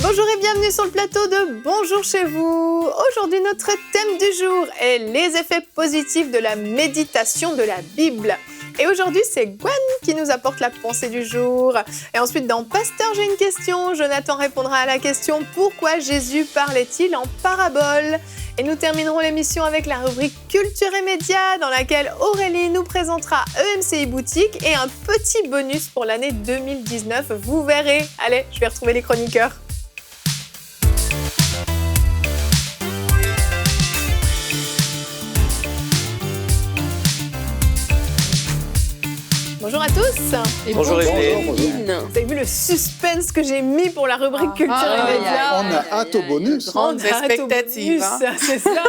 Bonjour et bienvenue sur le plateau de Bonjour chez vous. Aujourd'hui, notre thème du jour est les effets positifs de la méditation de la Bible. Et aujourd'hui, c'est Gwen qui nous apporte la pensée du jour. Et ensuite, dans Pasteur, j'ai une question, Jonathan répondra à la question « Pourquoi Jésus parlait-il en parabole ?» Et nous terminerons l'émission avec la rubrique Culture et Médias, dans laquelle Aurélie nous présentera EMCI Boutique et un petit bonus pour l'année 2019. Vous verrez. Allez, je vais retrouver les chroniqueurs. Bonjour à tous. Et bonjour Evelyne. Vous avez vu le suspense que j'ai mis pour la rubrique Culture et Médias. On a hâte au bonus. Grande expectative. C'est ça.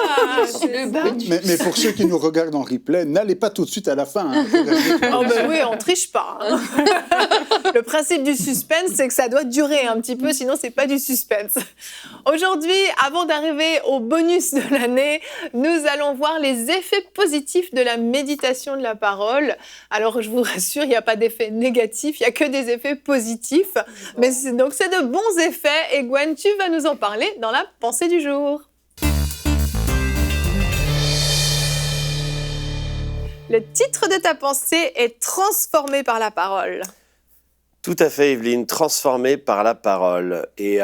Mais pour ceux qui nous regardent en replay, n'allez pas tout de suite à la fin. Hein. Oh ben oui, on triche pas. Hein. Le principe du suspense, c'est que ça doit durer un petit peu, sinon c'est pas du suspense. Aujourd'hui, avant d'arriver au bonus de l'année, nous allons voir les effets positifs de la méditation de la parole. Alors je vous rassure, il n'y a pas d'effet négatif, il n'y a que des effets positifs. Mais donc c'est de bons effets. Et Gwen, tu vas nous en parler dans la pensée du jour. Le titre de ta pensée est « Transformé par la parole ». Tout à fait, Evelyne, transformé par la parole. Et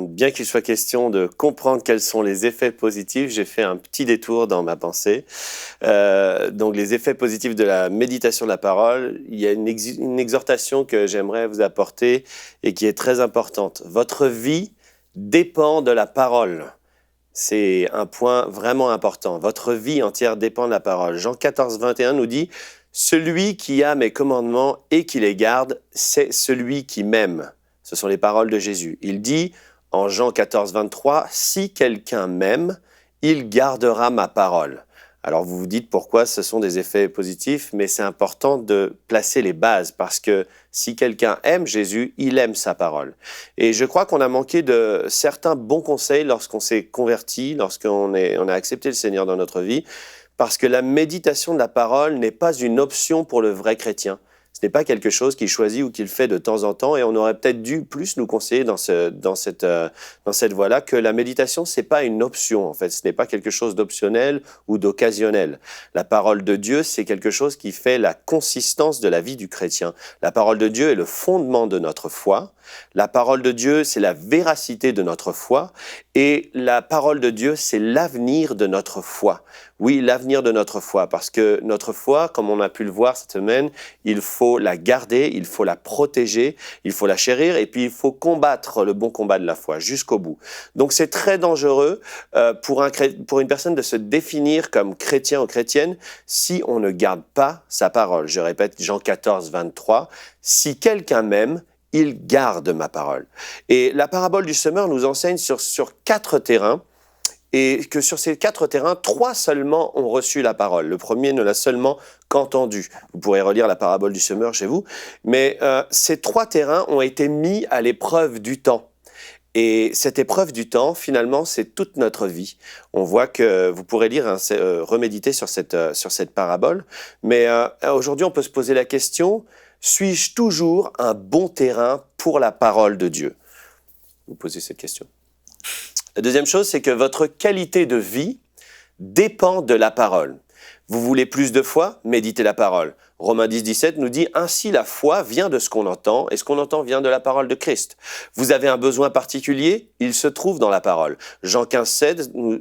bien qu'il soit question de comprendre quels sont les effets positifs, j'ai fait un petit détour dans ma pensée. Donc les effets positifs de la méditation de la parole, il y a une exhortation que j'aimerais vous apporter et qui est très importante. Votre vie dépend de la parole. C'est un point vraiment important. Votre vie entière dépend de la parole. Jean 14, 21 nous dit « Celui qui a mes commandements et qui les garde, c'est celui qui m'aime. » Ce sont les paroles de Jésus. Il dit en Jean 14, 23 « Si quelqu'un m'aime, il gardera ma parole. » Alors vous vous dites pourquoi ce sont des effets positifs, mais c'est important de placer les bases parce que si quelqu'un aime Jésus, il aime sa parole. Et je crois qu'on a manqué de certains bons conseils lorsqu'on s'est converti, lorsqu'on a accepté le Seigneur dans notre vie, parce que la méditation de la parole n'est pas une option pour le vrai chrétien. Ce n'est pas quelque chose qu'il choisit ou qu'il fait de temps en temps, et on aurait peut-être dû plus nous conseiller dans cette voie-là que la méditation, c'est pas une option en fait. Ce n'est pas quelque chose d'optionnel ou d'occasionnel. La parole de Dieu, c'est quelque chose qui fait la consistance de la vie du chrétien. La parole de Dieu est le fondement de notre foi. La parole de Dieu, c'est la véracité de notre foi. Et la parole de Dieu, c'est l'avenir de notre foi. Oui, l'avenir de notre foi, parce que notre foi, comme on a pu le voir cette semaine, il faut la garder, il faut la protéger, il faut la chérir, et puis il faut combattre le bon combat de la foi jusqu'au bout. Donc c'est très dangereux pour une personne de se définir comme chrétien ou chrétienne si on ne garde pas sa parole. Je répète, Jean 14, 23, « Si quelqu'un m'aime, il garde ma parole. » Et la parabole du semeur nous enseigne sur 4 terrains, et que sur ces 4 terrains, 3 seulement ont reçu la parole. Le premier ne l'a seulement qu'entendu. Vous pourrez relire la parabole du semeur chez vous. Mais ces 3 terrains ont été mis à l'épreuve du temps. Et cette épreuve du temps, finalement, c'est toute notre vie. On voit que vous pourrez lire, reméditer sur cette parabole. Mais aujourd'hui, on peut se poser la question, suis-je toujours un bon terrain pour la parole de Dieu ? Vous posez cette question. La deuxième chose, c'est que votre qualité de vie dépend de la parole. Vous voulez plus de foi ? Méditez la parole. Romains 10, 17 nous dit « Ainsi la foi vient de ce qu'on entend, et ce qu'on entend vient de la parole de Christ. Vous avez un besoin particulier, il se trouve dans la parole. » Jean 15,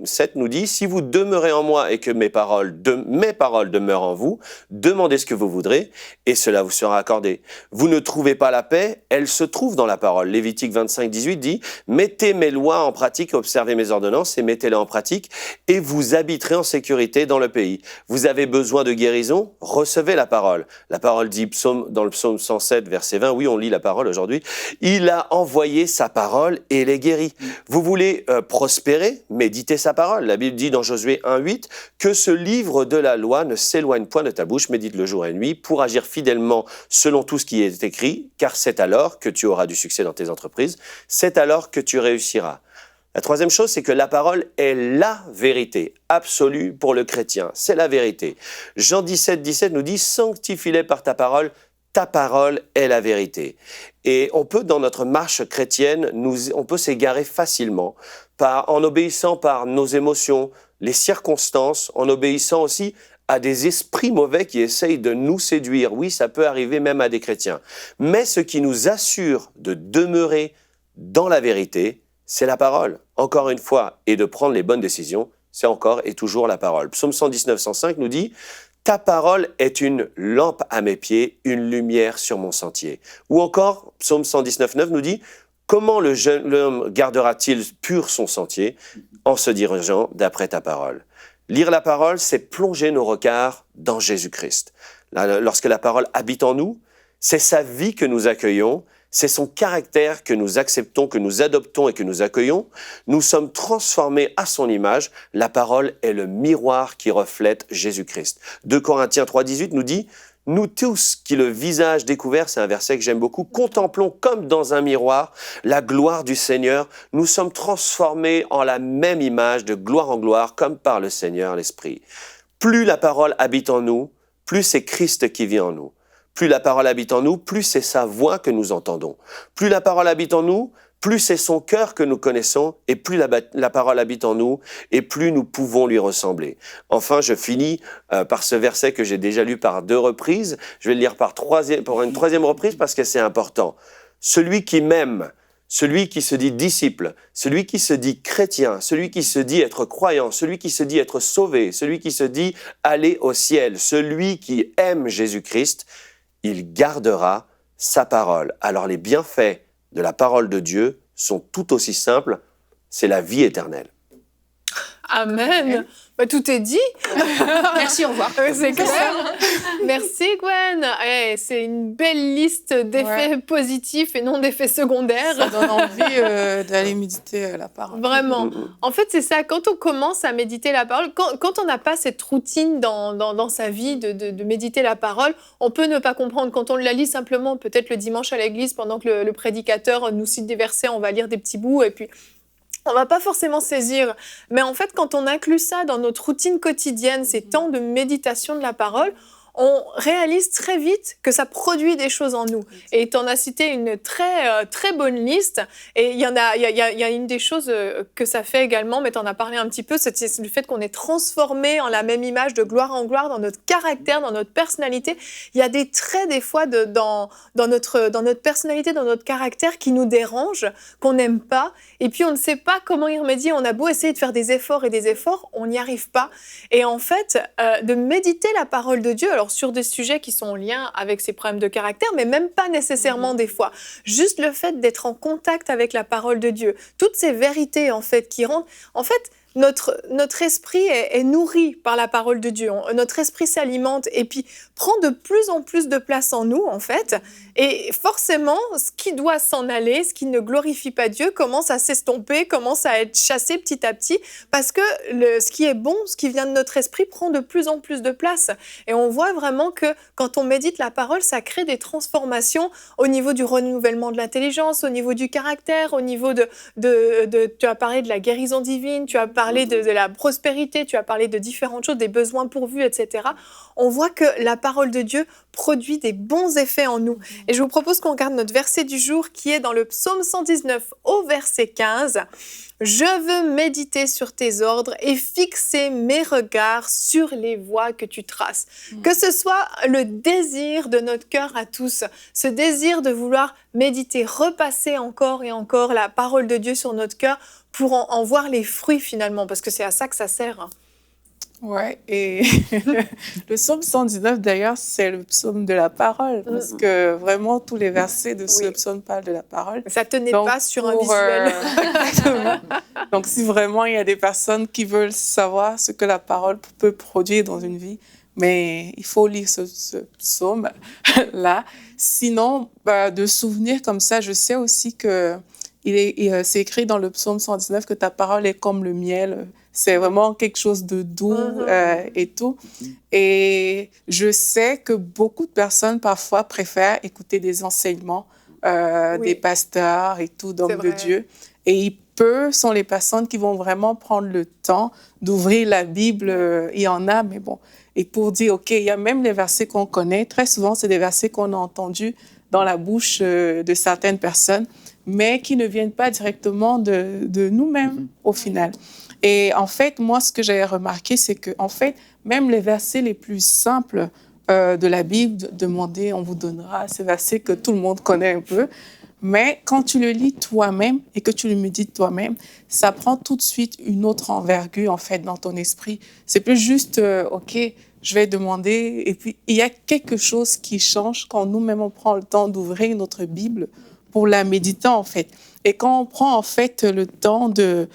7 nous dit « Si vous demeurez en moi et que mes paroles demeurent en vous, demandez ce que vous voudrez, et cela vous sera accordé. Vous ne trouvez pas la paix, elle se trouve dans la parole. » Lévitique 25, 18 dit « Mettez mes lois en pratique, observez mes ordonnances, et mettez-les en pratique, et vous habiterez en sécurité dans le pays. Vous avez besoin de guérison, recevez la parole. parole. La parole dit dans le psaume 107, verset 20, oui, on lit la parole aujourd'hui, il a envoyé sa parole et les guérit. Vous voulez prospérer, méditez sa parole. La Bible dit dans Josué 1,8 que ce livre de la loi ne s'éloigne point de ta bouche, médite le jour et nuit pour agir fidèlement selon tout ce qui est écrit, car c'est alors que tu auras du succès dans tes entreprises, c'est alors que tu réussiras. La troisième chose, c'est que la parole est la vérité absolue pour le chrétien. C'est la vérité. Jean 17, 17 nous dit « Sanctifie-les par ta parole est la vérité ». Et on peut, dans notre marche chrétienne, on peut s'égarer facilement en obéissant par nos émotions, les circonstances, en obéissant aussi à des esprits mauvais qui essayent de nous séduire. Oui, ça peut arriver même à des chrétiens. Mais ce qui nous assure de demeurer dans la vérité, c'est la parole, encore une fois, et de prendre les bonnes décisions, c'est encore et toujours la parole. Psaume 119, 105 nous dit « Ta parole est une lampe à mes pieds, une lumière sur mon sentier. » Ou encore, Psaume 119, 9 nous dit « Comment le jeune homme gardera-t-il pur son sentier en se dirigeant d'après ta parole ?» Lire la parole, c'est plonger nos regards dans Jésus-Christ. Lorsque la parole habite en nous, c'est sa vie que nous accueillons, c'est son caractère que nous acceptons, que nous adoptons et que nous accueillons. Nous sommes transformés à son image. La parole est le miroir qui reflète Jésus-Christ. 2 Corinthiens 3,18 nous dit « Nous tous qui le visage découvert, c'est un verset que j'aime beaucoup, contemplons comme dans un miroir la gloire du Seigneur. Nous sommes transformés en la même image de gloire en gloire comme par le Seigneur l'Esprit. » Plus la parole habite en nous, plus c'est Christ qui vit en nous. Plus la parole habite en nous, plus c'est sa voix que nous entendons. Plus la parole habite en nous, plus c'est son cœur que nous connaissons, et plus la parole habite en nous, et plus nous pouvons lui ressembler. Enfin, je finis par ce verset que j'ai déjà lu par 2 reprises. Je vais le lire pour une troisième reprise parce que c'est important. Celui qui m'aime, celui qui se dit disciple, celui qui se dit chrétien, celui qui se dit être croyant, celui qui se dit être sauvé, celui qui se dit aller au ciel, celui qui aime Jésus-Christ, il gardera sa parole. Alors les bienfaits de la parole de Dieu sont tout aussi simples, c'est la vie éternelle. Amen. Bah, tout est dit. Merci, au revoir. C'est clair. Merci Gwen. C'est une belle liste d'effets positifs et non d'effets secondaires. Ça donne envie d'aller méditer la parole. Vraiment. En fait, c'est ça. Quand on commence à méditer la parole, quand on n'a pas cette routine dans sa vie de méditer la parole, on peut ne pas comprendre. Quand on la lit simplement, peut-être le dimanche à l'église, pendant que le prédicateur nous cite des versets, on va lire des petits bouts et puis on va pas forcément saisir. Mais en fait, quand on inclut ça dans notre routine quotidienne, ces temps de méditation de la parole, on réalise très vite que ça produit des choses en nous. Et tu en as cité une très bonne liste. Et il y a une des choses que ça fait également, mais tu en as parlé un petit peu, c'est le fait qu'on est transformé en la même image de gloire en gloire dans notre caractère, dans notre personnalité. Il y a des traits des fois dans notre personnalité, dans notre caractère qui nous dérangent, qu'on n'aime pas. Et puis on ne sait pas comment y remédier. On a beau essayer de faire des efforts, on n'y arrive pas. Et en fait, de méditer la parole de Dieu, alors sur des sujets qui sont en lien avec ces problèmes de caractère, mais même pas nécessairement des fois. Juste le fait d'être en contact avec la parole de Dieu, toutes ces vérités en fait qui rendent... En fait, notre esprit est nourri par la parole de Dieu. Notre esprit s'alimente et puis prend de plus en plus de place en nous, en fait. Et forcément, ce qui doit s'en aller, ce qui ne glorifie pas Dieu, commence à s'estomper, commence à être chassé petit à petit, parce que ce qui est bon, ce qui vient de notre esprit, prend de plus en plus de place. Et on voit vraiment que quand on médite la parole, ça crée des transformations au niveau du renouvellement de l'intelligence, au niveau du caractère, au niveau tu as parlé de la guérison divine, tu as parlé de la prospérité, tu as parlé de différentes choses, des besoins pourvus, etc. On voit que la parole de Dieu produit des bons effets en nous. Et je vous propose qu'on regarde notre verset du jour qui est dans le psaume 119 au verset 15. « Je veux méditer sur tes ordres et fixer mes regards sur les voies que tu traces. » Que ce soit le désir de notre cœur à tous, ce désir de vouloir méditer, repasser encore et encore la parole de Dieu sur notre cœur pour en voir les fruits finalement, parce que c'est à ça que ça sert. Ouais, et le psaume 119 d'ailleurs, c'est le psaume de la parole, parce que vraiment tous les versets de ce psaume parlent de la parole. Ça tenait pas sur un visuel. Exactement. Donc si vraiment il y a des personnes qui veulent savoir ce que la parole peut produire dans une vie, mais il faut lire ce psaume-là. Sinon, de souvenirs comme ça, je sais aussi que c'est écrit dans le psaume 119 que ta parole est comme le miel. C'est vraiment quelque chose de doux et tout. Et je sais que beaucoup de personnes, parfois, préfèrent écouter des enseignements des pasteurs et tout, d'hommes de Dieu. Et peu sont les personnes qui vont vraiment prendre le temps d'ouvrir la Bible. Il y en a, mais bon. Et pour dire, OK, il y a même les versets qu'on connaît. Très souvent, c'est des versets qu'on a entendus dans la bouche de certaines personnes, mais qui ne viennent pas directement de nous-mêmes, au final. Et en fait, moi, ce que j'ai remarqué, c'est que, en fait, même les versets les plus simples de la Bible, demandez, on vous donnera, ces versets que tout le monde connaît un peu. Mais quand tu le lis toi-même et que tu le médites toi-même, ça prend tout de suite une autre envergure, en fait, dans ton esprit. C'est plus juste, OK, je vais demander. Et puis, il y a quelque chose qui change quand nous-mêmes, on prend le temps d'ouvrir notre Bible pour la méditer, en fait. Et quand on prend, en fait, le temps de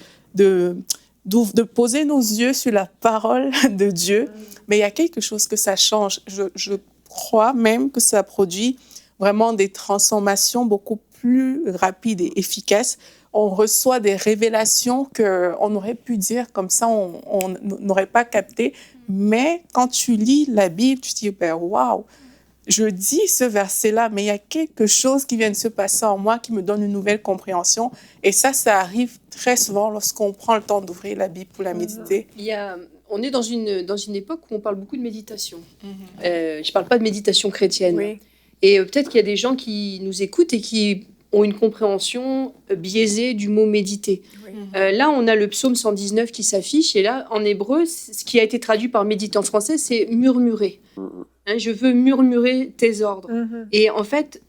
poser nos yeux sur la parole de Dieu, mais il y a quelque chose que ça change. Je crois même que ça produit vraiment des transformations beaucoup plus rapides et efficaces. On reçoit des révélations qu'on aurait pu dire comme ça, on n'aurait pas capté. Mais quand tu lis la Bible, tu te dis, ben, waouh, je dis ce verset-là, mais il y a quelque chose qui vient de se passer en moi qui me donne une nouvelle compréhension. Et ça arrive très souvent lorsqu'on prend le temps d'ouvrir la Bible pour la méditer. On est dans une époque où on parle beaucoup de méditation. Je ne parle pas de méditation chrétienne. Oui. Et peut-être qu'il y a des gens qui nous écoutent et qui ont une compréhension biaisée du mot méditer. Oui. Là, on a le psaume 119 qui s'affiche. Et là, en hébreu, ce qui a été traduit par méditer en français, c'est murmurer. Je veux murmurer tes ordres. Et en fait,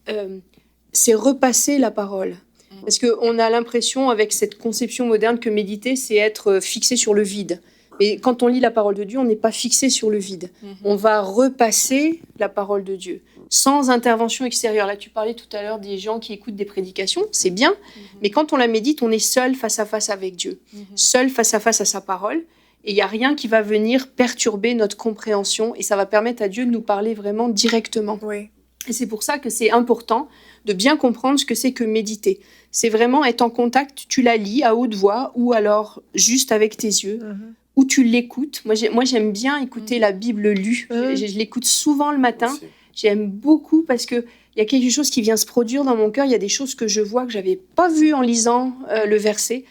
c'est repasser la parole. Parce qu'on a l'impression, avec cette conception moderne, que méditer, c'est être fixé sur le vide. Mais quand on lit la parole de Dieu, on n'est pas fixé sur le vide. On va repasser la parole de Dieu, sans intervention extérieure. Là, tu parlais tout à l'heure des gens qui écoutent des prédications, c'est bien, mais quand on la médite, on est seul face à face avec Dieu, seul face à sa parole, et il n'y a rien qui va venir perturber notre compréhension, et ça va permettre à Dieu de nous parler vraiment directement. Oui. Et c'est pour ça que c'est important de bien comprendre ce que c'est que méditer. C'est vraiment être en contact, tu la lis à haute voix, ou alors juste avec tes yeux, ou tu l'écoutes. Moi, j'aime bien écouter la Bible lue. Je l'écoute souvent le matin. Merci. J'aime beaucoup parce qu'il y a quelque chose qui vient se produire dans mon cœur. Il y a des choses que je vois que je n'avais pas vues en lisant le verset.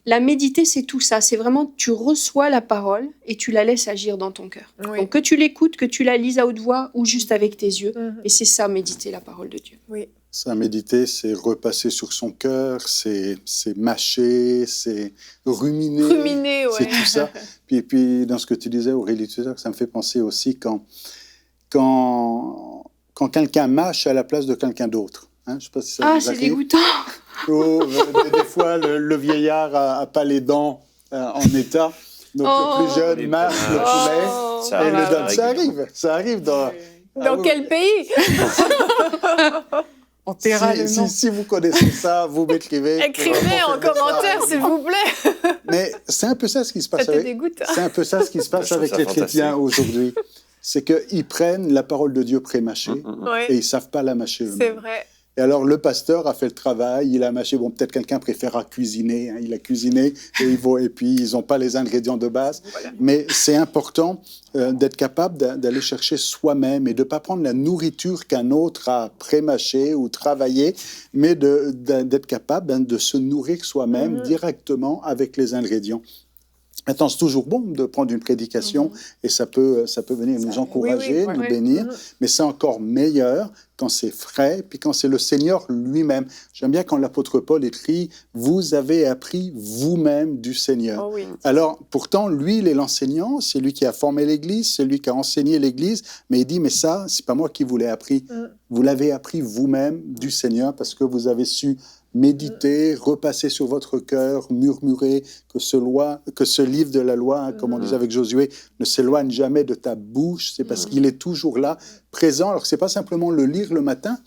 La méditer, c'est tout ça. C'est vraiment, tu reçois la parole et tu la laisses agir dans ton cœur. Oui. Donc, que tu l'écoutes, que tu la lises à haute voix ou juste avec tes yeux. Et c'est ça, méditer la parole de Dieu. Oui. Ça, méditer, c'est repasser sur son cœur, c'est mâcher, c'est ruminer. Ruminer, ouais. C'est tout ça. Puis, dans ce que tu disais, Aurélie, tout ça, ça me fait penser aussi quand quelqu'un mâche à la place de quelqu'un d'autre. Hein, je ne sais pas si ça vous arrive. C'est dégoûtant. Ou, des fois, le vieillard n'a pas les dents en état. Donc, le plus jeune mâche le poulet et le donne. Ça arrive dans... Dans quel pays? On taira le nom. Si vous connaissez ça, vous m'écrivez. Écrivez en commentaire, s'il vous plaît. Mais c'est un peu ça ce qui se passe. Ça te dégoûte. C'est un peu ça ce qui se passe avec les chrétiens aujourd'hui. C'est qu'ils prennent la parole de Dieu pré-mâchée et ils ne savent pas la mâcher eux-mêmes. C'est vrai. Et alors, le pasteur a fait le travail, il a mâché. Bon, peut-être quelqu'un préférera cuisiner. Hein, il a cuisiné et puis ils n'ont pas les ingrédients de base. Voilà. Mais c'est important d'être capable d'aller chercher soi-même et de ne pas prendre la nourriture qu'un autre a pré-mâchée ou travaillée, mais d'être capable de se nourrir soi-même directement avec les ingrédients. Maintenant, c'est toujours bon de prendre une prédication et ça peut venir nous encourager, nous bénir, mais c'est encore meilleur quand c'est frais, puis quand c'est le Seigneur lui-même. J'aime bien quand l'apôtre Paul écrit « Vous avez appris vous-même du Seigneur ». Alors, pourtant, lui, il est l'enseignant, c'est lui qui a formé l'Église, c'est lui qui a enseigné l'Église, mais il dit « Mais ça, c'est pas moi qui vous l'ai appris. Vous l'avez appris vous-même du Seigneur parce que vous avez su méditer, repasser sur votre cœur, murmurer, que ce livre de la loi, hein, comme on disait avec Josué, ne s'éloigne jamais de ta bouche. C'est parce qu'il est toujours là, présent. Alors, ce n'est pas simplement le lire le matin,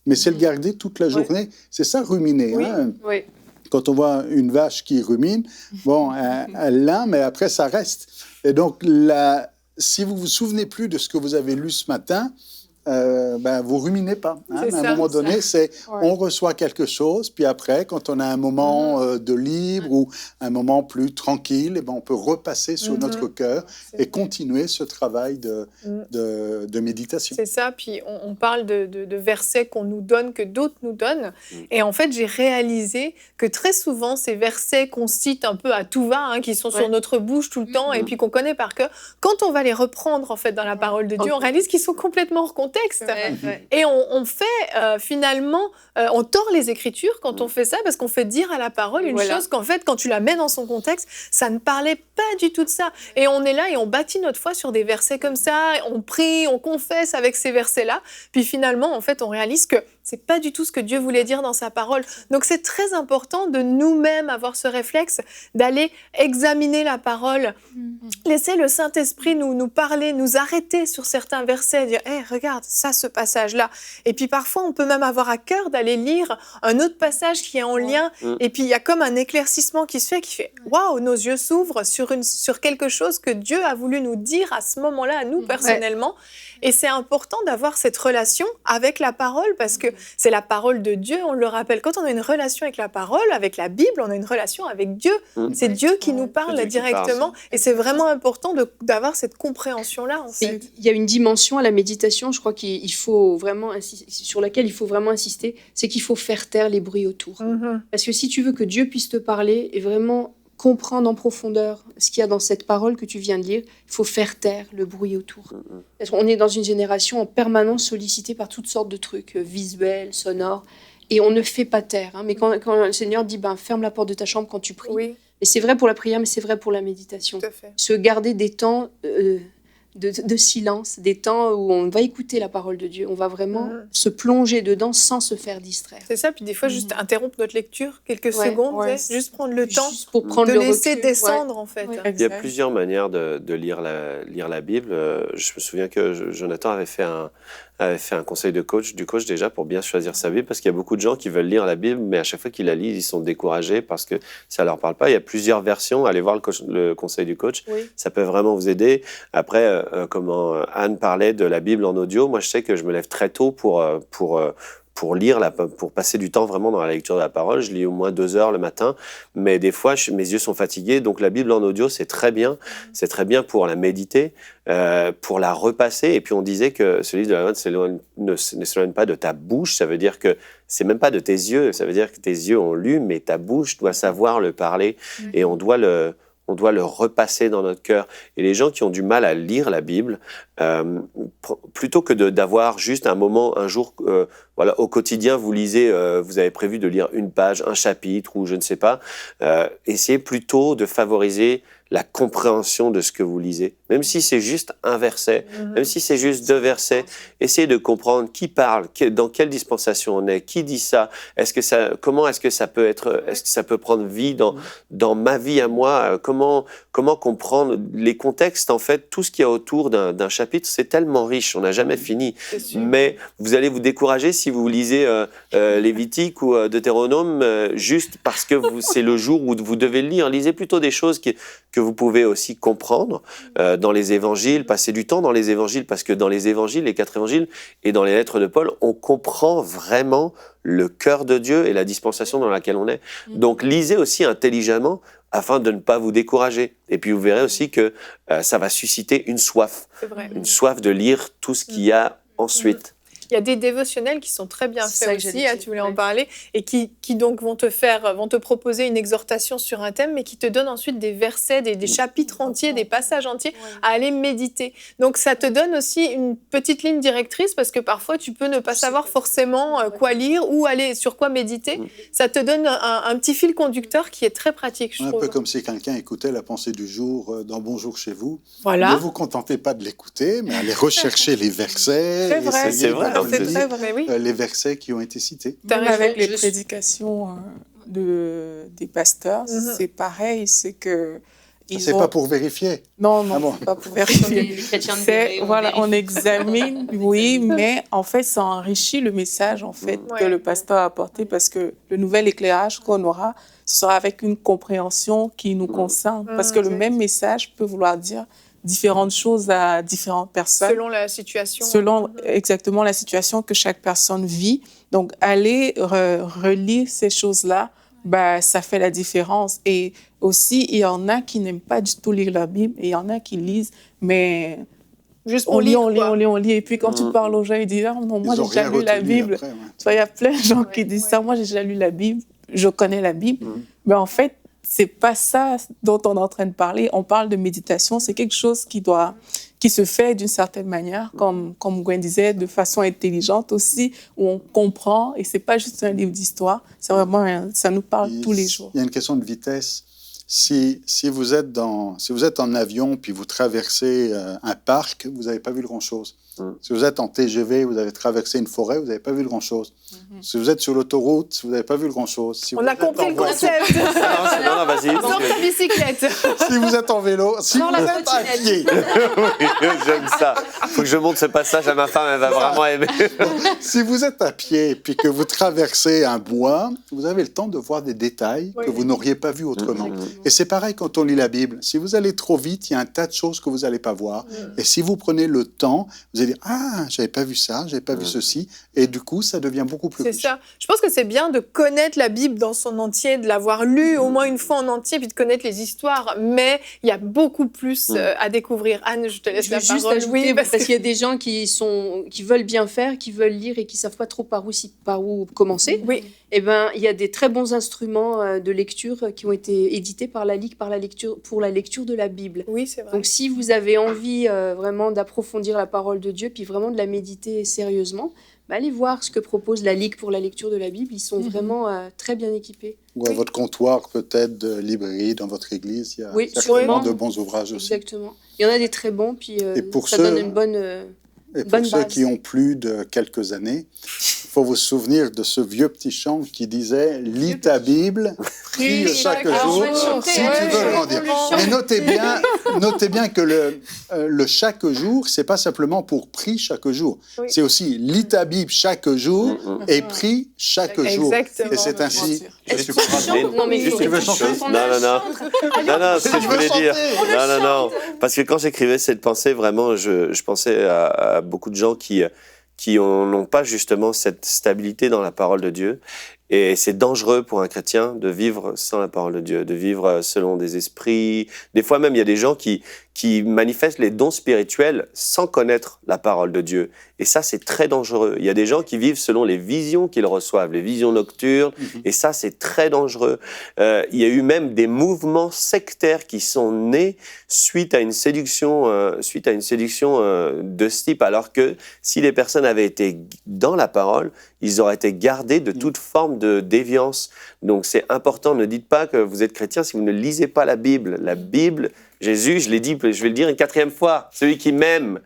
mais c'est le garder toute la journée. C'est ça, ruminer. Oui. Hein. Oui. Quand on voit une vache qui rumine, bon, elle l'a, mais après, ça reste. Et donc, si vous vous souvenez plus de ce que vous avez lu ce matin, vous ruminez pas. Hein. C'est À ça, un moment donné, Ouais. on reçoit quelque chose, puis après, quand on a un moment de libre ou un moment plus tranquille, eh ben, on peut repasser sur notre cœur C'est et vrai. continuer ce travail de méditation. C'est ça, puis on parle de versets qu'on nous donne, que d'autres nous donnent. Et en fait, j'ai réalisé que très souvent, ces versets qu'on cite un peu à tout va, hein, qui sont sur notre bouche tout le temps et puis qu'on connaît par cœur, quand on va les reprendre en fait dans la parole de Dieu, on réalise qu'ils sont complètement hors contexte. Et on fait finalement, on tord les Écritures quand on fait ça, parce qu'on fait dire à la parole une chose qu'en fait, quand tu la mets dans son contexte, ça ne parlait pas du tout de ça. Et on est là et on bâtit notre foi sur des versets comme ça, on prie, on confesse avec ces versets-là, puis finalement, en fait, on réalise que c'est pas du tout ce que Dieu voulait dire dans sa parole. Donc c'est très important de nous-mêmes avoir ce réflexe, d'aller examiner la parole, laisser le Saint-Esprit nous parler, nous arrêter sur certains versets, dire hey, regarde, ça, ce passage-là. Et puis parfois, on peut même avoir à cœur d'aller lire un autre passage qui est en lien, et puis il y a comme un éclaircissement qui se fait, qui fait waouh, nos yeux s'ouvrent sur quelque chose que Dieu a voulu nous dire à ce moment-là, à nous personnellement. Et c'est important d'avoir cette relation avec la parole, parce que c'est la parole de Dieu, on le rappelle. Quand on a une relation avec la parole, avec la Bible, on a une relation avec Dieu. C'est Dieu qui nous parle Dieu qui directement. parle. Et c'est vraiment important d'avoir cette compréhension-là, en fait. Il y a une dimension à la méditation, je crois sur laquelle il faut vraiment insister, c'est qu'il faut faire taire les bruits autour. Parce que si tu veux que Dieu puisse te parler et vraiment comprendre en profondeur ce qu'il y a dans cette parole que tu viens de lire, il faut faire taire le bruit autour. Parce qu'on est dans une génération en permanence sollicitée par toutes sortes de trucs, visuels, sonores, et on ne fait pas taire. Hein. Mais quand le Seigneur dit ferme la porte de ta chambre quand tu pries, Oui, et c'est vrai pour la prière, mais c'est vrai pour la méditation. tout à fait. Se garder des temps de silence, des temps où on va écouter la parole de Dieu, on va vraiment se plonger dedans sans se faire distraire. C'est ça, puis des fois, juste interrompre notre lecture quelques secondes, Ouais. tu sais, juste prendre le temps Juste pour prendre de le laisser recul, descendre, en fait. Ouais. Il y a plusieurs manières de lire la Bible. Je me souviens que Jonathan avait fait un conseil du coach déjà pour bien choisir sa Bible, parce qu'il y a beaucoup de gens qui veulent lire la Bible, mais à chaque fois qu'ils la lisent, ils sont découragés parce que ça leur parle pas. Il y a plusieurs versions. Allez voir le conseil du coach. Oui. Ça peut vraiment vous aider. Après, comment Anne parlait de la Bible en audio, moi je sais que je me lève très tôt pour passer du temps vraiment dans la lecture de la parole. Je lis au moins 2 heures le matin, mais des fois, mes yeux sont fatigués. Donc, la Bible en audio, c'est très bien. C'est très bien pour la méditer, pour la repasser. Et puis, on disait que ce livre de la loi ne s'éloigne pas de ta bouche. Ça veut dire que c'est même pas de tes yeux. Ça veut dire que tes yeux ont lu, mais ta bouche doit savoir le parler. Et on doit le repasser dans notre cœur. Et les gens qui ont du mal à lire la Bible, plutôt que d'avoir juste un moment, un jour, au quotidien, vous lisez, vous avez prévu de lire une page, un chapitre ou je ne sais pas, essayez plutôt de favoriser la compréhension de ce que vous lisez. Même si c'est juste un verset, même si c'est juste 2 versets, essayez de comprendre qui parle, dans quelle dispensation on est, qui dit ça, comment est-ce que ça peut prendre vie dans ma vie à moi, comment comprendre les contextes, en fait, tout ce qu'il y a autour d'un chapitre, c'est tellement riche, on n'a jamais fini. Mais vous allez vous décourager si vous lisez Lévitique ou Deutéronome juste parce que c'est le jour où vous devez le lire. Lisez plutôt des choses que vous pouvez aussi comprendre dans les évangiles, passer du temps dans les évangiles, parce que dans les évangiles, les 4 évangiles et dans les lettres de Paul, on comprend vraiment le cœur de Dieu et la dispensation dans laquelle on est. Donc lisez aussi intelligemment afin de ne pas vous décourager. Et puis vous verrez aussi que ça va susciter une soif de lire tout ce qu'il y a ensuite. Il y a des dévotionnels qui sont très bien faits aussi, tu voulais en ouais. parler, et qui donc vont te proposer une exhortation sur un thème, mais qui te donnent ensuite des versets, des chapitres entiers, des passages entiers à aller méditer. Donc ça te donne aussi une petite ligne directrice, parce que parfois tu peux ne pas savoir forcément quoi lire ou aller sur quoi méditer. Ça te donne un petit fil conducteur qui est très pratique, je Un trouve. peu comme si quelqu'un écoutait la pensée du jour dans Bonjour chez vous. Voilà. Ne vous contentez pas de l'écouter, mais allez rechercher les versets. C'est vrai. essayez C'est vrai, de C'est lire, très vrai, oui. les versets qui ont été cités. T'as Même raison. avec les prédications des pasteurs, c'est pareil, c'est que C'est pas pour vérifier. Non, Ah bon. c'est pas pour Comme vérifier. les chrétiens de C'est, Béret, voilà, on vérifie. examine, oui, mais en fait, ça enrichit le message en fait que Ouais. le pasteur a apporté, parce que le nouvel éclairage qu'on aura, ce sera avec une compréhension qui nous concerne, parce que le même message peut vouloir dire différentes choses à différentes personnes. Selon la situation. Selon exactement la situation que chaque personne vit. Donc, aller relire ces choses-là, ça fait la différence. Et aussi, il y en a qui n'aiment pas du tout lire la Bible et il y en a qui lisent, mais Juste on lit. Et puis, quand tu parles aux gens, ils disent « Ah non, moi, j'ai déjà lu la Bible. » Après, ouais. Tu vois, il y a plein de gens qui disent ça. « Moi, j'ai déjà lu la Bible. Je connais la Bible. Mais en fait, c'est pas ça dont on est en train de parler. On parle de méditation. C'est quelque chose qui se fait d'une certaine manière, comme Gwen disait, de façon intelligente aussi, où on comprend. Et c'est pas juste un livre d'histoire. C'est vraiment, ça nous parle tous les jours. Il y a une question de vitesse. Si vous êtes en avion puis vous traversez un parc, vous n'avez pas vu grand-chose. Si vous êtes en TGV, vous avez traversé une forêt, vous n'avez pas vu grand-chose. Si vous êtes sur l'autoroute, vous n'avez pas vu grand-chose. Si On a compris le concept. Non, vas-y. Sors ta bicyclette. Si vous êtes en vélo, si vous êtes à pied. Oui, j'aime ça. Faut que je montre ce passage à ma femme, elle va vraiment aimer. Si vous êtes à pied puis que vous traversez un bois, vous avez le temps de voir des détails que vous n'auriez pas vus autrement. Et c'est pareil quand on lit la Bible. Si vous allez trop vite, il y a un tas de choses que vous n'allez pas voir. Et si vous prenez le temps, vous allez dire « Ah, j'avais pas vu ça, j'avais pas vu ceci. » Et du coup, ça devient beaucoup plus riche. C'est ça. Je pense que c'est bien de connaître la Bible dans son entier, de l'avoir lue au moins une fois en entier, puis de connaître les histoires. Mais il y a beaucoup plus à découvrir. Anne, je te laisse la parole. Juste ajouter, parce qu'il y a des gens qui veulent bien faire, qui veulent lire et qui savent pas trop par où commencer. Oui. Eh ben, il y a des très bons instruments de lecture qui ont été édités par la Ligue pour la lecture de la Bible. Oui, c'est vrai. Donc, si vous avez envie vraiment d'approfondir la parole de Dieu, puis vraiment de la méditer sérieusement, allez voir ce que propose la Ligue pour la lecture de la Bible. Ils sont vraiment très bien équipés. Ou à votre comptoir, peut-être, de librairie, dans votre église, il y a certainement sûrement. de bons ouvrages aussi. Exactement. Il y en a des très bons, puis pour ça ceux- donne une bonne... Et pour bonne ceux base. qui ont plus de quelques années, il faut vous souvenir de ce vieux petit chant qui disait « Lis ta Bible, prie chaque jour, si tu veux grandir ». Mais notez bien que le chaque jour, c'est pas simplement pour prie chaque jour. Oui. C'est aussi « Lis ta Bible chaque jour et prie chaque jour ». Exactement. Et c'est ainsi... Est-ce que tu chantes? Non, mais il faut Tu veux que chanter? chantes. Non, ce que je voulais dire. Non. Parce que quand j'écrivais cette pensée, vraiment, je pensais à beaucoup de gens qui n'ont pas justement cette stabilité dans la parole de Dieu. Et c'est dangereux pour un chrétien de vivre sans la parole de Dieu, de vivre selon des esprits. Des fois même, il y a des gens qui manifestent les dons spirituels sans connaître la parole de Dieu. Et ça, c'est très dangereux. Il y a des gens qui vivent selon les visions qu'ils reçoivent, les visions nocturnes. Et ça, c'est très dangereux. Il y a eu même des mouvements sectaires qui sont nés suite à une séduction de ce type. Alors que si les personnes avaient été dans la parole, ils auraient été gardés de toute forme de déviance. Donc c'est important, ne dites pas que vous êtes chrétien si vous ne lisez pas la Bible. La Bible, Jésus, je l'ai dit, je vais le dire une 4e fois, celui qui m'aime,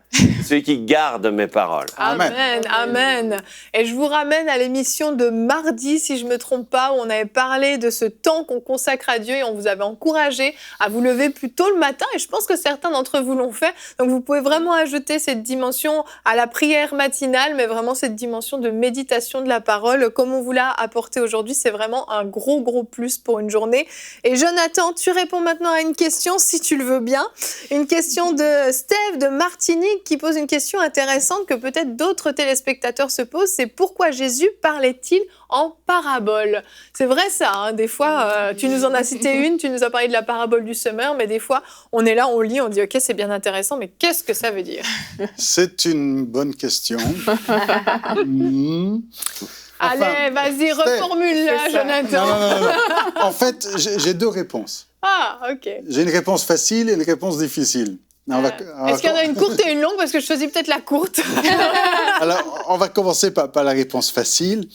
celui qui garde mes paroles. Amen, amen. Et je vous ramène à l'émission de mardi, si je ne me trompe pas, où on avait parlé de ce temps qu'on consacre à Dieu et on vous avait encouragé à vous lever plus tôt le matin. Et je pense que certains d'entre vous l'ont fait. Donc vous pouvez vraiment ajouter cette dimension à la prière matinale, mais vraiment cette dimension de méditation de la parole, comme on vous l'a apporté aujourd'hui. C'est vraiment un gros plus pour une journée. Et Jonathan, tu réponds maintenant à une question, si tu le veux bien. Une question de Steve de Martinique qui pose une question intéressante que peut-être d'autres téléspectateurs se posent. C'est pourquoi Jésus parlait-il en parabole? C'est vrai ça, hein, des fois, tu nous en as cité une, tu nous as parlé de la parabole du semeur, mais des fois, on est là, on lit, on dit « Ok, c'est bien intéressant, mais qu'est-ce que ça veut dire ?» C'est une bonne question. Allez, vas-y, reformule-la, Jonathan. Non. En fait, j'ai 2 réponses. Ah, ok. J'ai une réponse facile et une réponse difficile. Est-ce qu'il y en a une courte et une longue? Parce que je choisis peut-être la courte. Alors, on va commencer par la réponse facile.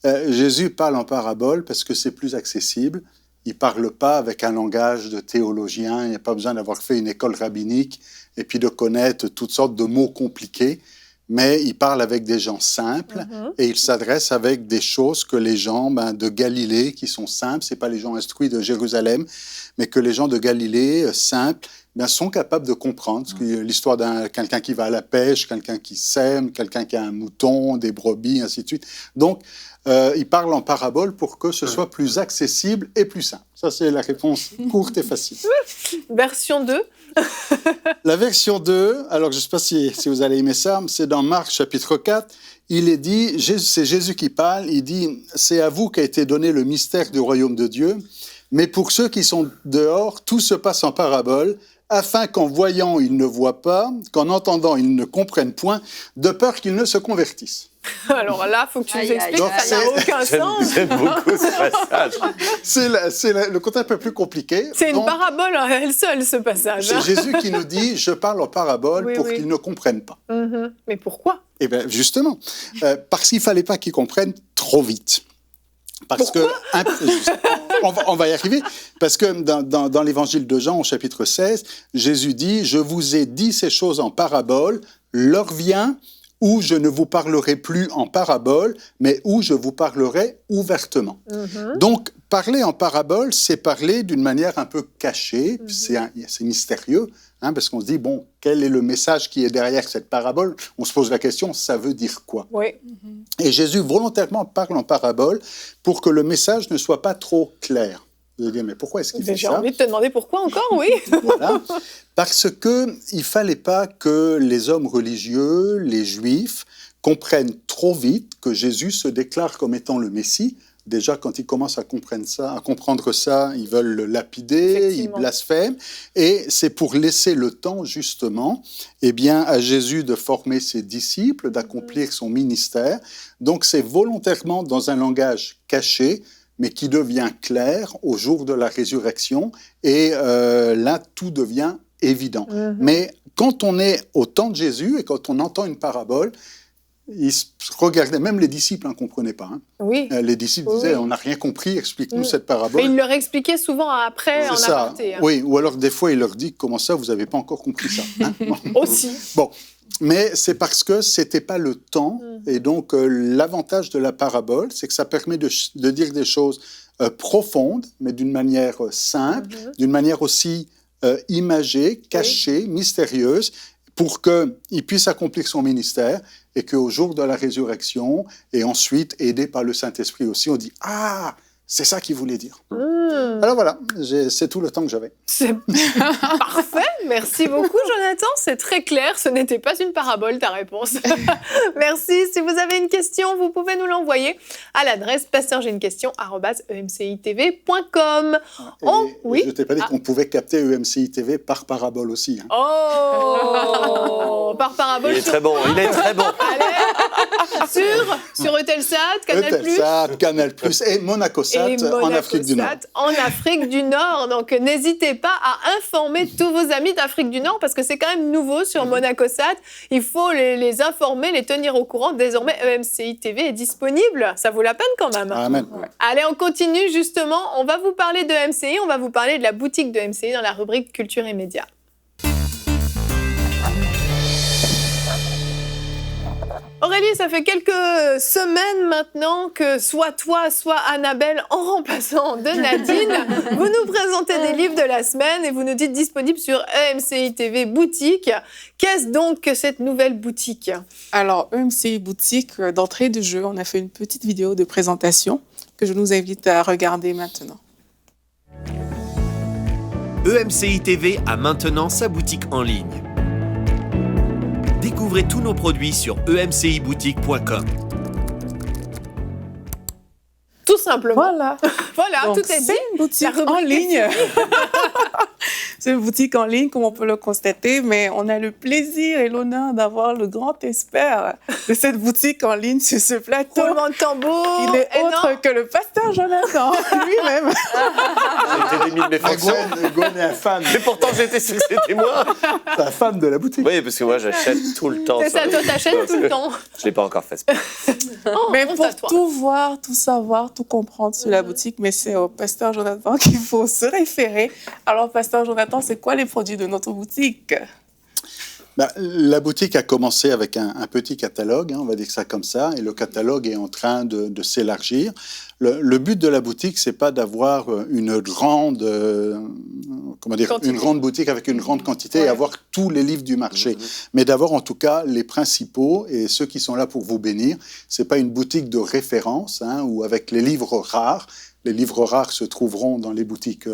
Jésus parle en parabole parce que c'est plus accessible. Il ne parle pas avec un langage de théologien. Il n'y a pas besoin d'avoir fait une école rabbinique et puis de connaître toutes sortes de mots compliqués. Mais il parle avec des gens simples et il s'adresse avec des choses que les gens de Galilée, qui sont simples, ce n'est pas les gens instruits de Jérusalem, mais que les gens de Galilée, simples, sont capables de comprendre. L'histoire d'un quelqu'un qui va à la pêche, quelqu'un qui sème, quelqu'un qui a un mouton, des brebis, ainsi de suite. Donc, il parle en parabole pour que ce soit plus accessible et plus simple. Ça, c'est la réponse courte et facile. Version 2. La version 2, alors je ne sais pas si vous allez aimer ça, c'est dans Marc chapitre 4, il est dit, c'est Jésus qui parle, il dit « C'est à vous qu'a été donné le mystère du royaume de Dieu, mais pour ceux qui sont dehors, tout se passe en parabole, afin qu'en voyant, ils ne voient pas, qu'en entendant, ils ne comprennent point, de peur qu'ils ne se convertissent. » Alors là, il faut que tu nous expliques, Donc, ça n'a aucun sens. J'aime beaucoup ce passage. C'est le côté un peu plus compliqué. C'est une Donc, parabole à elle seule, ce passage. c'est Jésus qui nous dit « Je parle en parabole Oui, pour oui. qu'ils ne comprennent pas. » Mais pourquoi? Eh bien, justement, parce qu'il ne fallait pas qu'ils comprennent trop vite. Parce que, on va y arriver, parce que dans l'évangile de Jean, au chapitre 16, Jésus dit « Je vous ai dit ces choses en parabole, l'heure vient où je ne vous parlerai plus en parabole, mais où je vous parlerai ouvertement. Donc, parler en parabole, c'est parler d'une manière un peu cachée, c'est mystérieux, hein, parce qu'on se dit, bon, quel est le message qui est derrière cette parabole? On se pose la question, ça veut dire quoi? Oui. Et Jésus volontairement parle en parabole pour que le message ne soit pas trop clair. Vous allez dire, mais pourquoi est-ce qu'il fait J'ai ça? envie de te demander pourquoi encore, oui. Voilà. Parce qu'il ne fallait pas que les hommes religieux, les Juifs, comprennent trop vite que Jésus se déclare comme étant le Messie. Déjà, quand ils commencent à comprendre ça, ils veulent le lapider, ils blasphèment. Et c'est pour laisser le temps, justement, à Jésus de former ses disciples, d'accomplir son ministère. Donc, c'est volontairement dans un langage caché, mais qui devient clair au jour de la résurrection. Et là, tout devient évident. Mais quand on est au temps de Jésus et quand on entend une parabole, ils se regardaient, même les disciples ne comprenaient pas. Hein. Oui. Les disciples disaient, on n'a rien compris, explique-nous cette parabole. Et il leur expliquait souvent après en aparté. Hein. Oui, ou alors des fois, il leur dit, comment ça, vous n'avez pas encore compris ça, hein? Aussi. Bon, mais c'est parce que ce n'était pas le temps. Et donc, l'avantage de la parabole, c'est que ça permet de dire des choses profondes, mais d'une manière simple, d'une manière aussi imagée, cachée, mystérieuse, pour qu'il puisse accomplir son ministère et qu'au jour de la résurrection, et ensuite, aidé par le Saint-Esprit aussi, on dit « Ah, c'est ça qu'il voulait dire ». Alors voilà, c'est tout le temps que j'avais. C'est parfait, merci beaucoup Jonathan, c'est très clair, ce n'était pas une parabole ta réponse. Merci, si vous avez une question, vous pouvez nous l'envoyer à l'adresse pasteurj'ai-une-question@emcitv.com. Oui. Je ne t'ai pas dit qu'on pouvait capter EMCI TV par parabole aussi. Hein. Oh, par parabole. Il est très bon, il est très bon. Allez, sur Eutelsat, Canal+, et Monacosat en Afrique du Nord. En Afrique du Nord. Donc, n'hésitez pas à informer tous vos amis d'Afrique du Nord parce que c'est quand même nouveau sur Monacosat. Il faut les informer, les tenir au courant. Désormais, EMCI TV est disponible. Ça vaut la peine quand même. Amen. Ouais. Allez, on continue justement. On va vous parler de EMCI. On va vous parler de la boutique de EMCI dans la rubrique Culture et Médias. Aurélie, ça fait quelques semaines maintenant que soit toi, soit Annabelle, en remplaçant de Nadine, vous nous présentez des livres de la semaine et vous nous dites disponible sur EMCI TV Boutique. Qu'est-ce donc que cette nouvelle boutique? Alors, EMCI Boutique, d'entrée de jeu, on a fait une petite vidéo de présentation que je nous invite à regarder maintenant. EMCI TV a maintenant sa boutique en ligne. Découvrez tous nos produits sur emciboutique.com. Tout simplement. Voilà. Voilà, donc, tout est dit. C'est une boutique en ligne. C'est une boutique en ligne, comme on peut le constater, mais on a le plaisir et l'honneur d'avoir le grand expert de cette boutique en ligne sur ce plateau. Roulement de tambour. Il est autre que le pasteur Jonathan lui-même. J'ai démis de mes fonctions. Gwen est un fan. Mais pourtant, j'étais sûr que c'était moi. C'est un fan de la boutique. Oui, parce que moi, j'achète tout le temps. C'est ça, toi, t'achètes tout le temps. Je ne l'ai pas encore fait. Oh, Mais honte pour à toi. tout voir, tout savoir, tout comprendre sur la boutique, mais c'est au pasteur Jonathan qu'il faut se référer. Alors, pasteur Jonathan, c'est quoi les produits de notre boutique? La boutique a commencé avec un petit catalogue, hein, on va dire ça comme ça, et le catalogue est en train de s'élargir. Le but de la boutique, c'est pas d'avoir une grande, une grande boutique avec une grande quantité et avoir tous les livres du marché, mais d'avoir en tout cas les principaux et ceux qui sont là pour vous bénir. C'est pas une boutique de référence, hein, ou avec les livres rares. les livres rares se trouveront dans les boutiques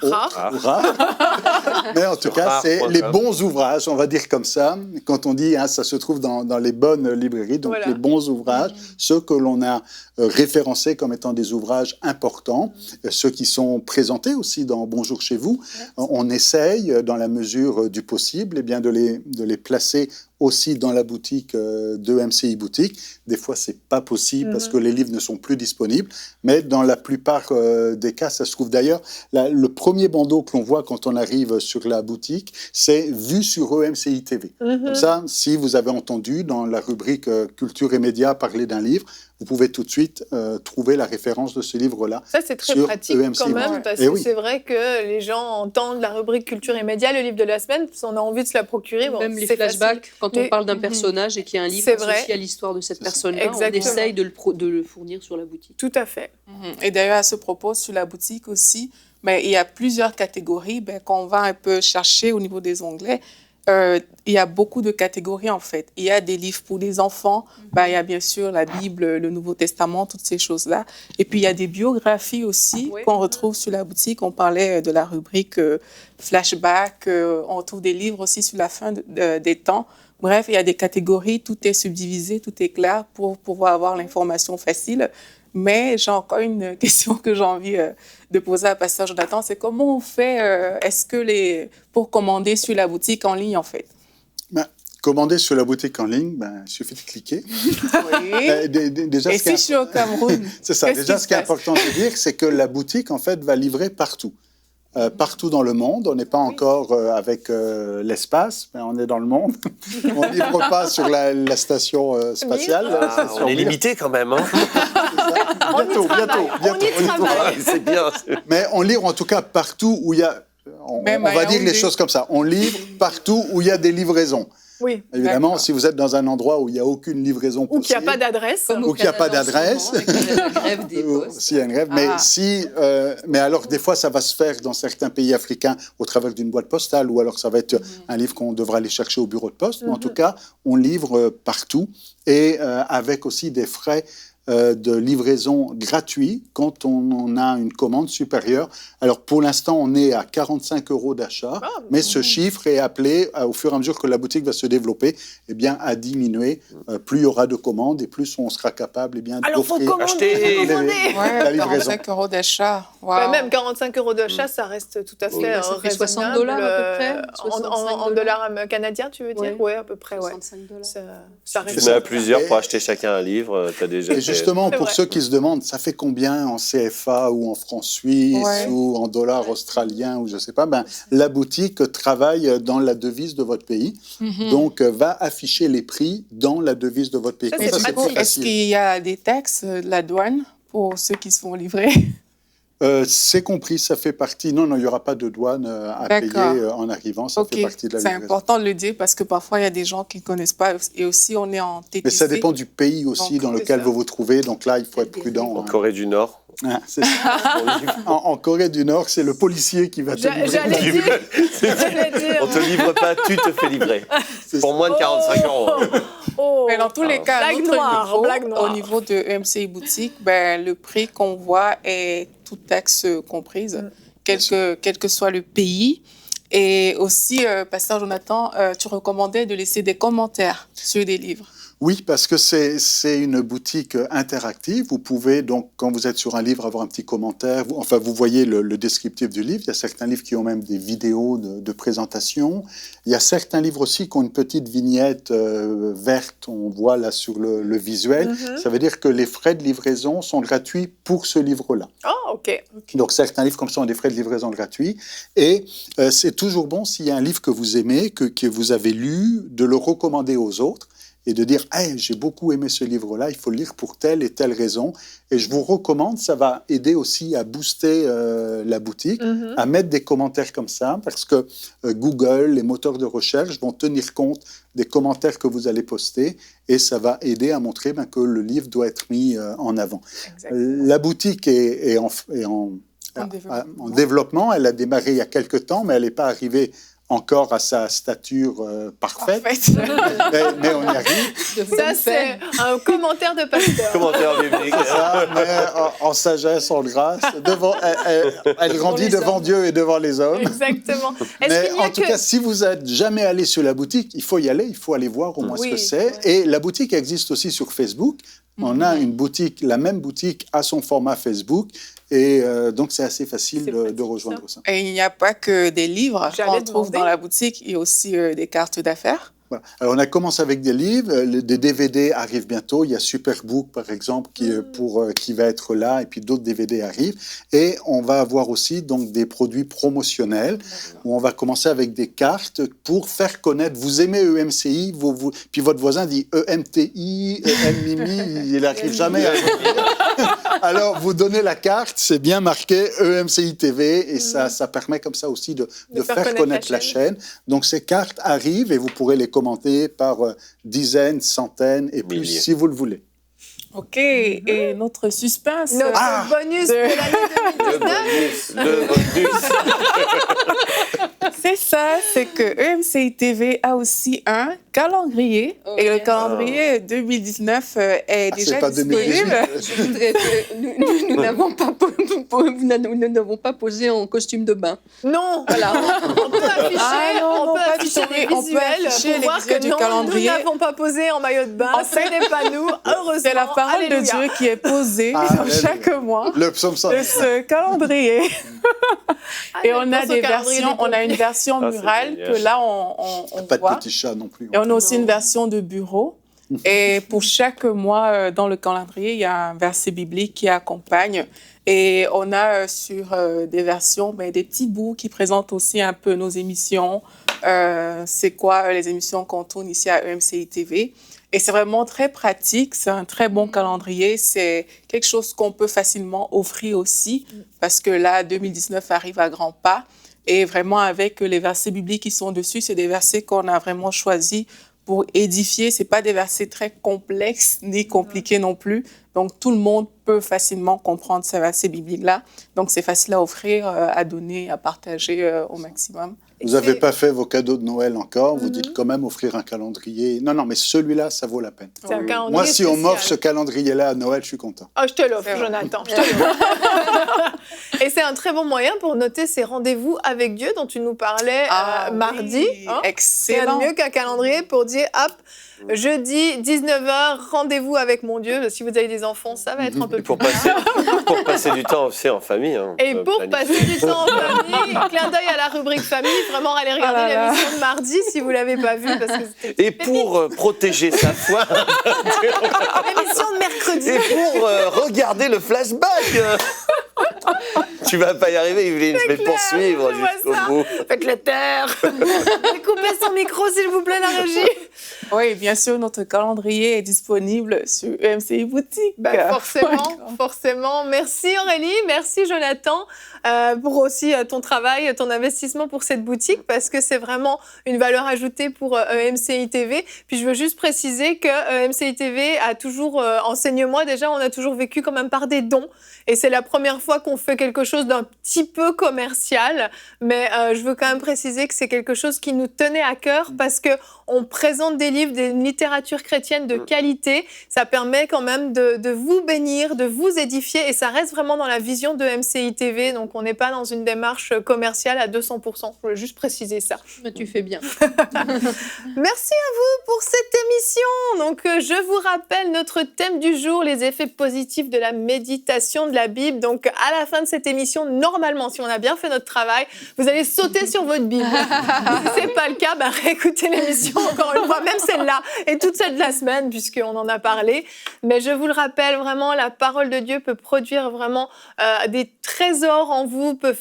Rares. rares. Mais en tout cas, c'est les bons ouvrages, on va dire comme ça. Quand on dit, ça se trouve dans les bonnes librairies, donc les bons ouvrages, ceux que l'on a référencés comme étant des ouvrages importants, ceux qui sont présentés aussi dans Bonjour chez vous. On essaye, dans la mesure du possible, eh bien, de les placer aussi dans la boutique de MCI Boutique. Des fois, c'est pas possible parce que les livres ne sont plus disponibles, mais dans la plupart des cas, ça se trouve. D'ailleurs, le premier bandeau que l'on voit quand on arrive sur la boutique, c'est vu sur EMCI TV. Comme ça, si vous avez entendu dans la rubrique Culture et médias parler d'un livre, vous pouvez tout de suite trouver la référence de ce livre-là. Ça, c'est très pratique quand même, parce que c'est vrai que les gens entendent la rubrique Culture et médias, le livre de la semaine, si on a envie de se la procurer. Bon, même les flashbacks, quand on parle d'un personnage et qu'il y a un livre associé à l'histoire de cette personne-là, on essaye de le fournir sur la boutique. Tout à fait. Et d'ailleurs, à ce propos, sur la boutique aussi, il y a plusieurs catégories qu'on va un peu chercher au niveau des onglets. Il y a beaucoup de catégories, en fait. Il y a des livres pour les enfants. Il y a bien sûr la Bible, le Nouveau Testament, toutes ces choses-là. Et puis, il y a des biographies aussi qu'on retrouve sur la boutique. On parlait de la rubrique flashback. On trouve des livres aussi sur la fin des temps. Bref, il y a des catégories. Tout est subdivisé, tout est clair pour pouvoir avoir l'information facile. Mais j'ai encore une question que j'ai envie de poser à Pasteur Jonathan, c'est comment on fait, pour commander sur la boutique en ligne, en fait? Commander sur la boutique en ligne, il suffit de cliquer. Oui. Déjà, et si je suis au Cameroun? C'est ça. Déjà, ce qui est important de dire, c'est que la boutique, en fait, va livrer partout. Partout dans le monde. On n'est pas encore avec l'espace, mais on est dans le monde. On ne livre pas sur la station spatiale. On est limité quand même. Hein. Bientôt. On y travaille. C'est bien. Mais on livre en tout cas partout où il y a... On va dire les choses comme ça. On livre partout où il y a des livraisons. Oui. Évidemment, si vous êtes dans un endroit où il n'y a aucune livraison possible... Ou qu'il n'y a pas d'adresse. Ou qu'il n'y a pas d'adresse. S'il y a une grève. Mais alors, des fois, ça va se faire dans certains pays africains au travers d'une boîte postale, ou alors ça va être un livre qu'on devra aller chercher au bureau de poste. Mais en tout cas, on livre partout, et avec aussi des frais de livraison gratuits quand on a une commande supérieure. Alors, pour l'instant, on est à 45 € d'achat, mais ce chiffre est appelé, au fur et à mesure que la boutique va se développer, à diminuer. Plus il y aura de commandes et plus on sera capable d'offrir la livraison. 45 € d'achat. Wow. Même 45 € d'achat, ça reste tout à fait ça fait raisonnable. $60 à peu près. En dollars canadiens, tu veux dire? Oui, à peu près. Ça reste. Tu en as plusieurs pour acheter chacun un livre. Tu as déjà justement, pour ceux qui se demandent, ça fait combien en CFA ou en francs suisses ou en dollars australiens ou je ne sais pas, la boutique travaille dans la devise de votre pays, donc va afficher les prix dans la devise de votre pays. Est-ce qu'il y a des taxes de la douane pour ceux qui se font livrer? C'est compris, ça fait partie. Non, il n'y aura pas de douane à payer en arrivant, ça fait partie de la livraison. C'est important de le dire parce que parfois il y a des gens qui ne connaissent pas et aussi on est en TTC. Mais ça dépend du pays aussi dans lequel vous vous trouvez, donc là il faut être prudent. En Corée du Nord. C'est ça. En Corée du Nord, c'est le policier qui va te livrer. J'allais dire. On ne te livre pas, tu te fais livrer. Pour moins de 45 €. Mais dans tous les cas, au niveau de EMCI Boutique, le prix qu'on voit est toute taxe comprise, quel que soit le pays. Et aussi, Pasteur Jonathan, tu recommandais de laisser des commentaires sur des livres. Oui, parce que c'est une boutique interactive. Vous pouvez donc, quand vous êtes sur un livre, avoir un petit commentaire. Vous voyez le descriptif du livre. Il y a certains livres qui ont même des vidéos de présentation. Il y a certains livres aussi qui ont une petite vignette verte. On voit là sur le visuel. Ça veut dire que les frais de livraison sont gratuits pour ce livre-là. Ah, OK. Donc, certains livres comme ça ont des frais de livraison gratuits. Et c'est toujours bon, s'il y a un livre que vous aimez, que vous avez lu, de le recommander aux autres. Et de dire hey, « j'ai beaucoup aimé ce livre-là, il faut le lire pour telle et telle raison ». Et je vous recommande, ça va aider aussi à booster la boutique, à mettre des commentaires comme ça, parce que Google, les moteurs de recherche vont tenir compte des commentaires que vous allez poster, et ça va aider à montrer que le livre doit être mis en avant. La boutique est en développement, elle a démarré il y a quelques temps, mais elle n'est pas arrivée encore à sa stature parfaite, mais on y arrive. Ça, c'est un commentaire de pasteur. Commentaire biblique. C'est ça, mais en sagesse, en grâce, elle grandit devant Dieu et devant les hommes. Exactement. Mais en tout cas, si vous n'êtes jamais allé sur la boutique, il faut y aller, il faut aller voir au moins ce que c'est. Et la boutique existe aussi sur Facebook. On a une boutique, la même boutique à son format Facebook. Et donc, c'est assez facile de rejoindre ça. Et il n'y a pas que des livres J'allais qu'on trouve demander. dans la boutique, il y a aussi des cartes d'affaires. Voilà. Alors, on a commencé avec des livres, des DVD arrivent bientôt. Il y a Superbook, par exemple, qui va être là, et puis d'autres DVD arrivent. Et on va avoir aussi donc, des produits promotionnels, où on va commencer avec des cartes pour faire connaître. Vous aimez EMCI, puis votre voisin dit EMTI, EMMIMI, il n'arrive jamais à Alors, vous donnez la carte, c'est bien marqué EMCI TV, et ça permet comme ça aussi de faire connaître la chaîne. Donc, ces cartes arrivent et vous pourrez les commenter par dizaines, centaines et plus, Milliers. si vous le voulez. OK. Et notre suspense. Notre bonus de l'année 2019. Le bonus. C'est ça, c'est que EMCI TV a aussi un calendrier. Oh, et le yes. calendrier 2019 est déjà c'est pas disponible. 2018. Je voudrais que nous n'avons pas posé en costume de bain. Non, Voilà. on peut afficher, non, pas du afficher tout. les On peut visuels afficher pour les voir visuels que du non, calendrier. nous n'avons pas posé en maillot de bain. En Ce fait, n'est pas nous, heureusement. C'est la parole de Alléluia. Dieu qui est posée Alléluia. chaque mois Le psaume de 119. ce calendrier. Et on a pense au des calendrier versions, des on a une version Ah, c'est murale génial. que là on Pas de voit. petits chats non plus. Et on a aussi une version de bureau. Et pour chaque mois dans le calendrier, il y a un verset biblique qui accompagne. Et on a sur des versions des petits bouts qui présentent aussi un peu nos émissions. C'est quoi les émissions qu'on tourne ici à EMCI TV. Et c'est vraiment très pratique. C'est un très bon calendrier. C'est quelque chose qu'on peut facilement offrir aussi parce que là, 2019 arrive à grands pas. Et vraiment, avec les versets bibliques qui sont dessus, c'est des versets qu'on a vraiment choisis pour édifier. Ce n'est pas des versets très complexes ni compliqués non plus. Donc, tout le monde peut facilement comprendre ces versets bibliques-là. Donc, c'est facile à offrir, à donner, à partager au maximum. Vous n'avez pas fait vos cadeaux de Noël encore, vous dites quand même offrir un calendrier. Non, mais celui-là, ça vaut la peine. C'est un calendrier Moi, si on m'offre ce spécial. calendrier-là à Noël, je suis content. Oh, je te l'offre, C'est vrai. Jonathan. Je te l'offre. Et c'est un très bon moyen pour noter ces rendez-vous avec Dieu dont tu nous parlais mardi. Oui, Hein. C'est excellent. mieux qu'un calendrier pour dire, hop, jeudi, 19h, rendez-vous avec mon Dieu. Si vous avez des enfants, ça va être un peu Et plus pour passer du temps aussi en famille. Hein, Et on peut pour planifier. passer du temps en famille, clin d'œil à la rubrique famille, vraiment allez regarder Oh là là. l'émission de mardi si vous ne l'avez pas vue parce que c'était Et pour protéger sa foi, l'émission de mercredi. et pour regarder le flashback. Tu vas pas y arriver, Yveline, je vais te poursuivre je vois jusqu'au ça. bout. Faites-le taire. Coupez son micro s'il vous plaît, la régie. Oui, bien sûr, notre calendrier est disponible sur EMCI Boutique. Forcément. Merci Aurélie, merci Jonathan pour aussi ton travail, ton investissement pour cette boutique parce que c'est vraiment une valeur ajoutée pour EMCI TV. Puis je veux juste préciser que EMCI TV a toujours, enseigne-moi déjà, on a toujours vécu quand même par des dons. Et c'est la première fois qu'on fait quelque chose d'un petit peu commercial, mais je veux quand même préciser que c'est quelque chose qui nous tenait à cœur parce que on présente des livres, des littératures chrétiennes de qualité. Ça permet quand même de vous bénir, de vous édifier et ça reste vraiment dans la vision de MCI TV. Donc on n'est pas dans une démarche commerciale à 200%. Je voulais juste préciser ça. Mais tu fais bien. Merci à vous pour cette émission. Donc, je vous rappelle notre thème du jour, les effets positifs de la méditation de la Bible. Donc, à la fin de cette émission, normalement, si on a bien fait notre travail, vous allez sauter sur votre Bible. Si ce n'est pas le cas, réécoutez l'émission encore une fois, même celle-là et toute celle de la semaine, puisqu'on en a parlé. Mais je vous le rappelle, vraiment, la parole de Dieu peut produire vraiment des trésors en vous, peut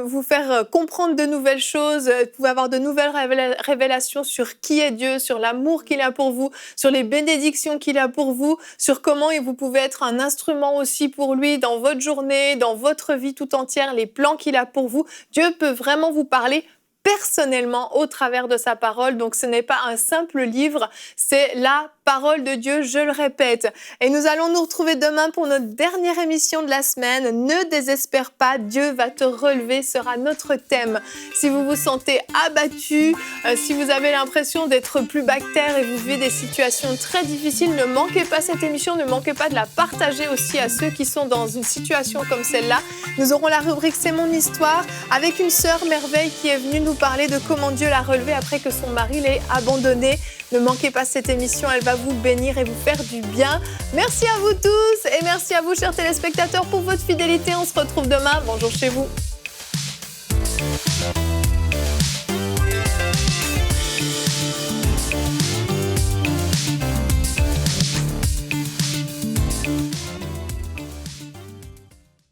vous faire comprendre de nouvelles choses, vous pouvez avoir de nouvelles révélations sur qui est Dieu, sur l'amour qu'il a pour vous, sur les bénédictions qu'il a pour vous, sur comment vous pouvez être un instrument aussi pour lui dans votre journée, dans votre vie tout entière, les plans qu'il a pour vous. Dieu peut vraiment vous parler personnellement au travers de sa parole. Donc, ce n'est pas un simple livre, c'est la parole de Dieu, je le répète. Et nous allons nous retrouver demain pour notre dernière émission de la semaine. Ne désespère pas, Dieu va te relever, sera notre thème. Si vous vous sentez abattu, si vous avez l'impression d'être plus bactère et vous vivez des situations très difficiles, ne manquez pas cette émission, ne manquez pas de la partager aussi à ceux qui sont dans une situation comme celle-là. Nous aurons la rubrique C'est mon histoire avec une sœur merveille qui est venue nous parler de comment Dieu l'a relevée après que son mari l'ait abandonnée. Ne manquez pas cette émission, elle va vous bénir et vous faire du bien. Merci à vous tous et merci à vous, chers téléspectateurs, pour votre fidélité. On se retrouve demain. Bonjour chez vous.